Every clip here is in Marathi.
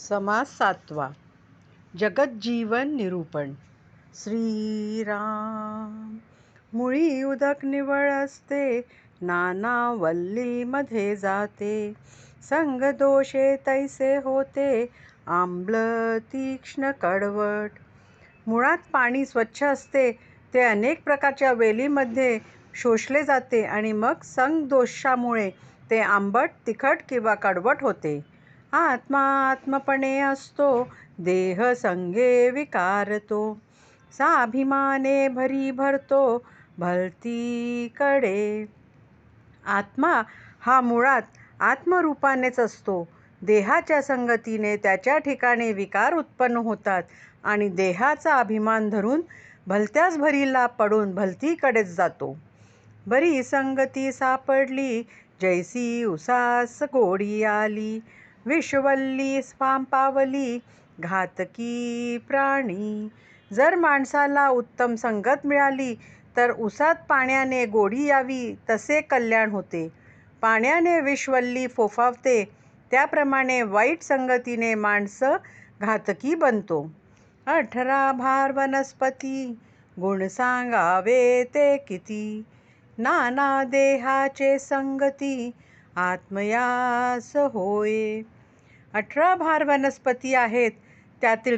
समास 7वा. जगज्जीवन निरूपण. श्रीराम. मुळी उदक निवळ असते, नाना वल्लीमध्ये जाते. संग दोषे तैसे होते, आम्ल तीक्ष्ण कडवट. मुळात पाणी स्वच्छ असते, ते अनेक प्रकारच्या वेलीमध्ये शोषले जाते आणि मग संग दोषामुळे ते आंबट, तिखट किंवा कडवट होते. आत्मा आत्मपणे असतो, देह संगे विकारतो. साभिमाने भरी भरतो, भलतीकडे. आत्मा हा मुळात आत्मरूपानेच असतो. देहाच्या संगतीने त्याच्या ठिकाणी विकार उत्पन्न होतात आणि देहाचा अभिमान धरून भलत्याच भरीला पडून भलतीकडेच जातो. बरी संगती सापडली, जैसी उसास गोडी आली. विषवल्ली पावली, घातकी प्राणी. जर माणसाला उत्तम संगत मिळाली तर उसात पाण्याने गोडी यावी तसे कल्याण होते. पाण्याने विषवल्ली फोफावते, त्याप्रमाणे वाईट संगतीने माणसं घातकी बनतो. 18 भार वनस्पती, गुण सांगावे ते किती. नाना देहाचे संगती, आत्मयास होय. 18 भार वनस्पती आहेत, त्यातील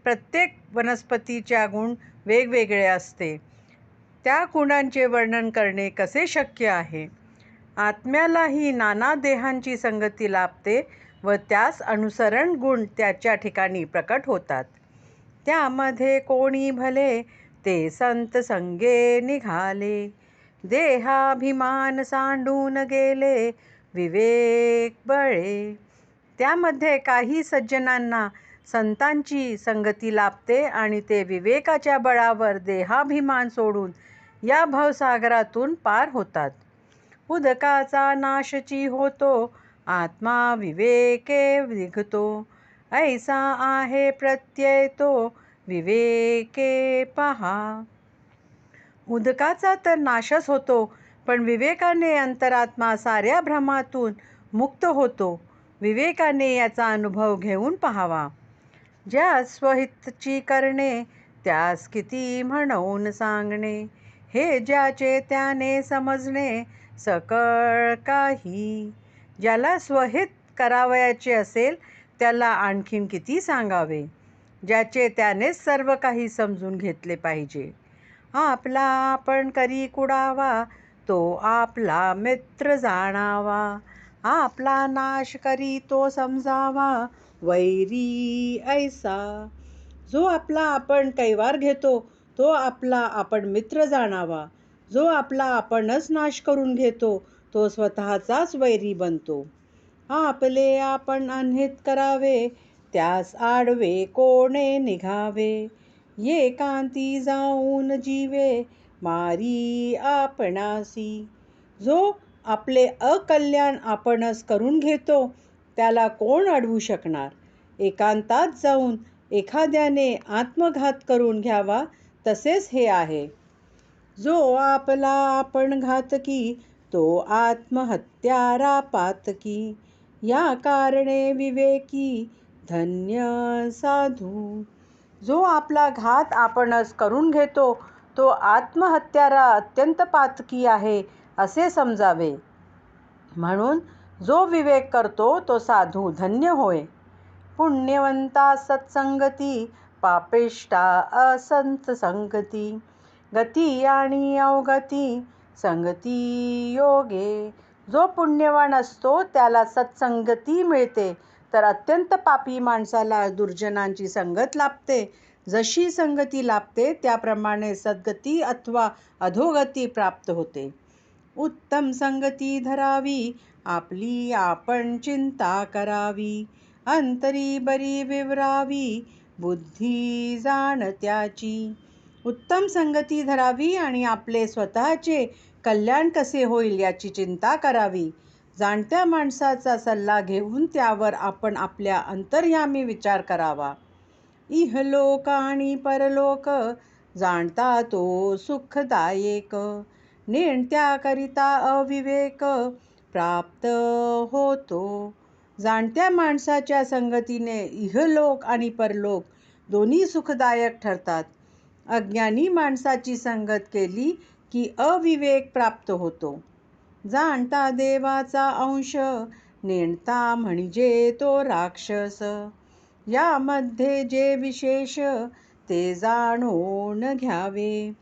प्रत्येक वनस्पतीच्या गुण वेगवेगळे असते. त्या गुणांचे वर्णन करणे कसे शक्य आहे? आत्म्यालाही नाना देहांची संगती लाभते व त्यास अनुसरण गुण त्याच्या ठिकाणी प्रकट होतात. त्यामध्ये कोणी भले, ते संत संगे निघाले. देहाभिमान सांडून गेले, विवेक बळे. त्यामध्ये काही सज्जनांना संतांची संगती लाभते आणि ते विवेकाच्या बळावर देहाभिमान सोडून या भवसागरातून पार होतात. उदकाचा नाशची होतो, आत्मा विवेके निघतो. ऐसा आहे प्रत्यय तो, विवेके पहा. उदकाचा तर नाशच होतो, पण विवेकाने अंतरात्मा साऱ्या भ्रमातून मुक्त होतो. विवेकाने याचा अनुभव घेऊन पाहावा. ज्यास स्वहितची करणे, त्यास किती म्हणून सांगणे. हे ज्याचे त्याने समजणे, सकळ काही. ज्याला स्वहित करावयाचे असेल, त्याला आणखीन किती सांगावे. ज्याचे त्यानेच सर्व काही समजून घेतले पाहिजे. आपला आपण करी कुडावा, तो आपला मित्र जाणावा. आपला नाश करी तो समजावा, वैरी ऐसा. जो आपला आपण कैवार घेतो, तो आपला आपण मित्र जाणावा. जो आपला आपणच नाश करून घेतो, तो स्वतःचाच वैरी बनतो. आपले आपण अनहित करावे, त्यास आडवे कोणे निघावे. एकांती जाऊन जीवे, मारी आपणासी. जो आपले अकल्याण आपणच करून घेतो, त्याला कोण अडवू शकणार. एकांतात जाऊन एखाद्याने आत्मघात करून घ्यावा, तसेच हे आहे. जो आपला आपण घातकी, तो आत्महत्यारा पातकी. या कारणे विवेकी, धन्य साधू. जो आपला घात आपणच करून घेतो, तो आत्महत्यारा अत्यंत पातकी आहे असे समजावे. म्हणून जो विवेक करतो, तो साधू धन्य होय. पुण्यवंता सत्संगती, पापिष्टा असंत संगती. गती आणि अवगती, संगती योगे. जो पुण्यवान असतो त्याला सत्संगती मिळते, तर अत्यंत पापी माणसाला दुर्जनांची संगत लाभते. जशी संगती लाभते त्याप्रमाणे सद्गती अथवा अधोगती प्राप्त होते. उत्तम संगती धरावी, आपली आपण चिंता करावी. अंतरी बरी विवरावी, बुद्धी जाण त्याची. उत्तम संगती धरावी आणि आपले स्वतःचे कल्याण कसे होईल याची चिंता करावी. जाणत्या माणसाचा सल्ला घेऊन त्यावर आपण आपल्या अंतर्यामी विचार करावा. इहलोक आणि परलोक, जाणता तो सुखदायक. नेणत्याकरिता अविवेक, प्राप्त होतो. जाणत्या माणसाच्या संगतीने इहलोक आणि परलोक दोन्ही सुखदायक ठरतात. अज्ञानी माणसाची संगत केली की अविवेक प्राप्त होतो. जाणता देवाचा अंश, नेणता म्हणजे तो राक्षस. यामध्ये जे विशेष, ते जाणून घ्यावे.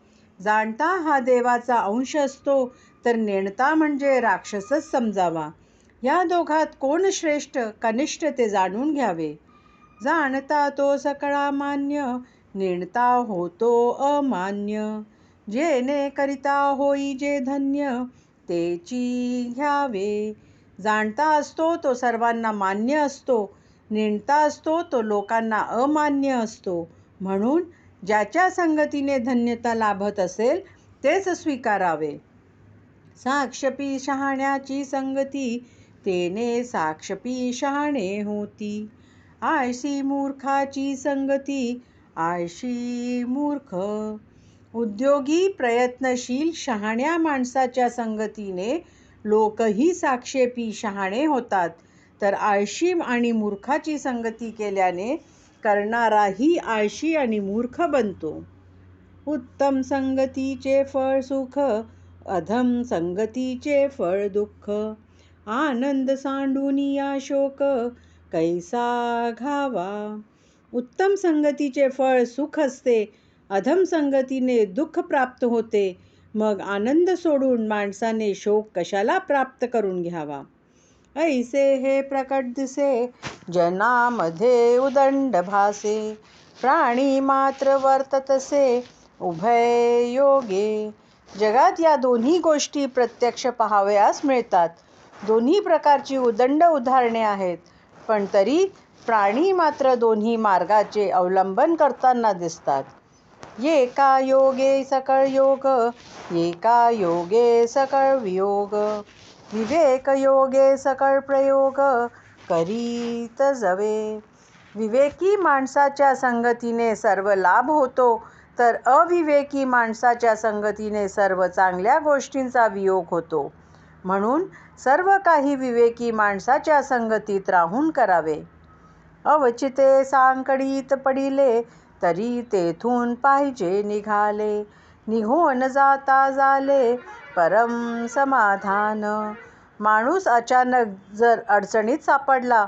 जाणता हा देवाचा अंश असतो, तर नेणता म्हणजे राक्षसच समजावा. या दोघात कोण श्रेष्ठ कनिष्ठ ते जाणून घ्यावे. जाणता तो सकळा मान्य, नेणता होतो अमान्य. जेणे करिता होई जे धन्य, तेची घ्यावे. जाणता असतो तो सर्वांना मान्य असतो, नेणता असतो तो लोकांना अमान्य असतो. म्हणून ज्याच्या संगतीने धन्यता लाभत असेल तेच स्वीकारावे. साक्षपी शहाण्याची संगती, तेने साक्षपी शहाणे होती. आळशी मूर्खाची संगती, आळशी मूर्ख. उद्योगी प्रयत्नशील शहाण्या माणसाच्या संगतीने लोकही साक्षेपी शहाणे होतात, तर आळशी आणि मूर्खाची संगती केल्याने करणाराही आळशी आणि मूर्ख बनतो. उत्तम संगतीचे फळ सुख, अधम संगतीचे फळ दुःख. आनंद सांडूनिया शोक, कैसा घावा. उत्तम संगतीचे फळ सुख असते, अधम संगतीने दुःख प्राप्त होते. मग आनंद सोडून माणसाने शोक कशाला प्राप्त करून घ्यावा. ऐसे हे प्रकट दिसे, जनामध्ये उदंड भासे. प्राणी मात्र वर्ततसे, उभय योगे. जगात या दोन्ही गोष्टी प्रत्यक्ष पाहावयास मिळतात. दोन्ही प्रकारची उदंड उदाहरणे आहेत, पण तरी प्राणी मात्र दोन्ही मार्गाचे अवलंबन करताना दिसतात. एका योगे सकळ योग, एका योगे सकळ वियोग. विवेक योगे सकळ प्रयोग, करीत जवे. विवेकी माणसाच्या संगतीने सर्व लाभ होतो, तर अविवेकी माणसाच्या संगतीने सर्व चांगल्या गोष्टींचा वियोग होतो. म्हणून सर्व काही विवेकी माणसाच्या संगतीत राहून करावे. अवचिते सांकडीत पडिले, तरी तेथून पाहिजे निघाले. निघून जाता झाले परम समाधान. माणूस अचानक जर अडचणीत सापडला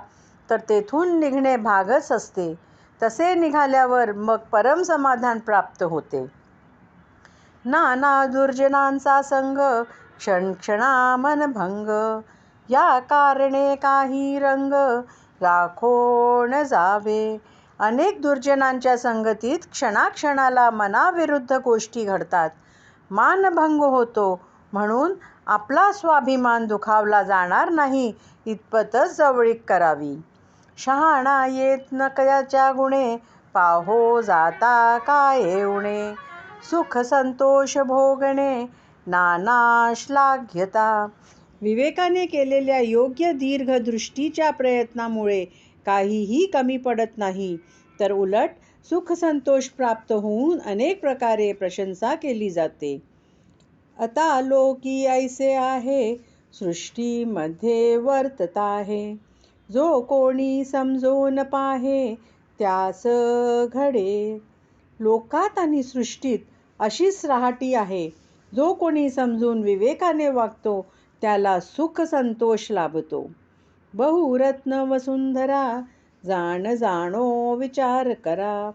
तर तेथून निघणे भागच असते. तसे निघाल्यावर मग परम समाधान प्राप्त होते. नाना दुर्जनांचा संग, क्षणक्षणा मनभंग. या कारणे काही रंग, राखोण जावे. अनेक दुर्जनांच्या संगतीत क्षणाक्षणाला मनाविरुद्ध गोष्टी घडतात, मानभंग होतो. म्हणून आपला स्वाभिमान दुखावला जाणार नाही इतपतच जवळीक करावी. शहाणा येत न कयाच्या गुणे, पाहो जाता काय उणे. सुख संतोष भोगणे, नाना श्लाघ्यता. विवेकाने केलेल्या योग्य दीर्घ दृष्टीच्या प्रयत्नामुळे काहीही कमी पडत नाही, तर उलट सुख संतोष प्राप्त होऊन अनेक प्रकारे प्रशंसा केली जाते. आता लोकी ऐसे आहे, सृष्टीमध्ये वर्तत आहे. जो कोणी समजून पाहे, त्यास घडे. लोकात आणि सृष्टीत अशीच राहटी आहे. जो कोणी समजून विवेकाने वागतो, त्याला सुख संतोष लाभतो. बहुरत्न वसुंधरा, जाण जाणो विचार करा.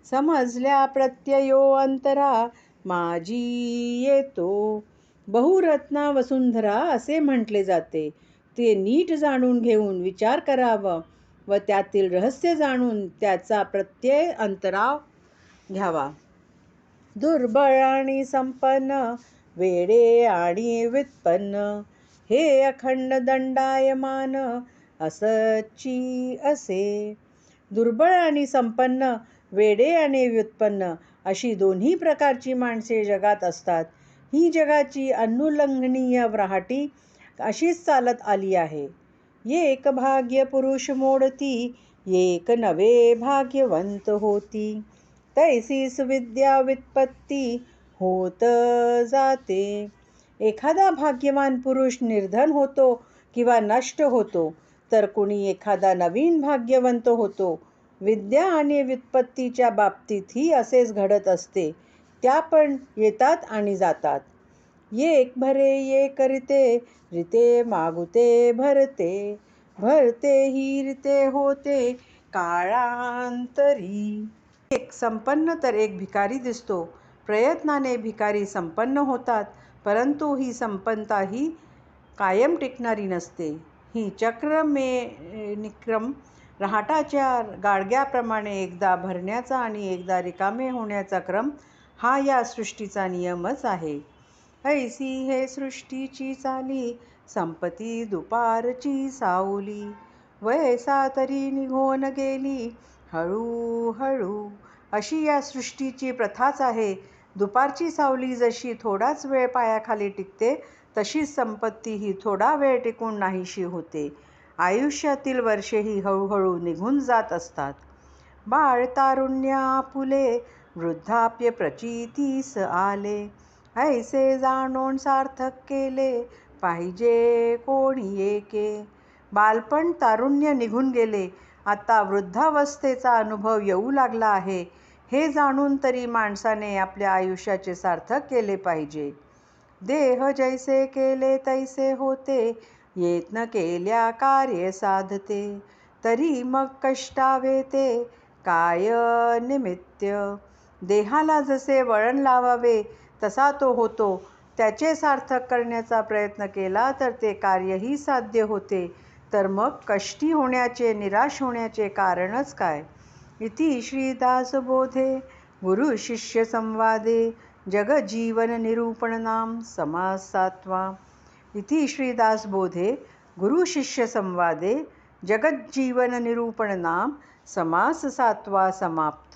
समजल्या प्रत्ययो अंतरा, माझी येतो. बहुरत्न वसुंधरा असे म्हटले जाते. ते नीट जाणून घेऊन विचार करावा व त्यातील रहस्य जाणून त्याचा प्रत्यय अंतराव घ्यावा. दुर्बळ आणि संपन्न, वेडे आणि व्युत्पन्न, हे अखंड दंडायमान, असच्ची असे. दुर्बळ आणि संपन्न, वेडे आणि व्युत्पन्न अशी दोन्ही प्रकारची माणसे जगात असतात. ही जगाची अनुल्लंघनीय राहटी अशीच चालत आली आहे. एक भाग्य पुरुष मोडती, एक नवे भाग्यवंत होती. तैसीस विद्या व्युत्पत्ती होत जाते. एखादा भाग्यवान पुरुष निर्धन होतो किंवा नष्ट होतो, तर कुणी एखादा नवीन भाग्यवंत होतो. विद्या आणि व्युत्पत्तीच्या बाबतीतही असेच घडत असते. त्या पण येतात आणि जातात. येक भरे ये करिते, रिते मागुते भरते, भरते ही रिते होते काळांतरी. एक संपन्न तर एक भिकारी दिसतो. प्रयत्नाने भिकारी संपन्न होतात, परंतु ही संपन्नता ही कायम टिकणारी नसते. ही निक्रम रहाटाच्या गाडग्याप्रमाणे एकदा भरण्याचा आणि एकदा रिकामे होण्याचा क्रम हा या सृष्टीचा नियमच आहे. ऐसी हे सृष्टीची चाली, संपती दुपारची सावली, वयसा तरी निघून गेली हळूहळू. अशी या सृष्टीची प्रथाच आहे. दुपारची सावली जशी थोडाच वेळ पायाखाली टिकते, तशीच संपत्ती ही थोडा वेळ टिकून नाहीशी होते. आयुष्यातील वर्षे ही हळूहळू निघून जात असतात. बाळ तारुण्य आपुले, वृद्धाप्य प्रचितीस आले, ऐसे जाणून सार्थक केले पाहिजे कोणी एके. बालपण तारुण्य निघून गेले, आता वृद्धावस्थेचा अनुभव येऊ लागला आहे. हे जाणून तरी माणसाने आपल्या आयुष्याचे सार्थक केले पाहिजे. देह जैसे केले तैसे होते, यत्न केल्या कार्य साधते, तरी मग कष्टावे ते काय निमित्य. देहाला जसे वळण लावावे तसा तो होतो. त्याचे सार्थक करण्याचा प्रयत्न केला तर ते कार्यही साध्य होते. तर मग कष्टी होण्याचे, निराश होण्याचे कारणच काय. इति श्रीदासबोधे गुरु शिष्य संवादे जगज्जीवन निरूपण नाम समास 7वा. इति श्रीदासबोधे गुरु शिष्य संवादे जगज्जीवन निरूपण नाम समास 7वा समाप्त.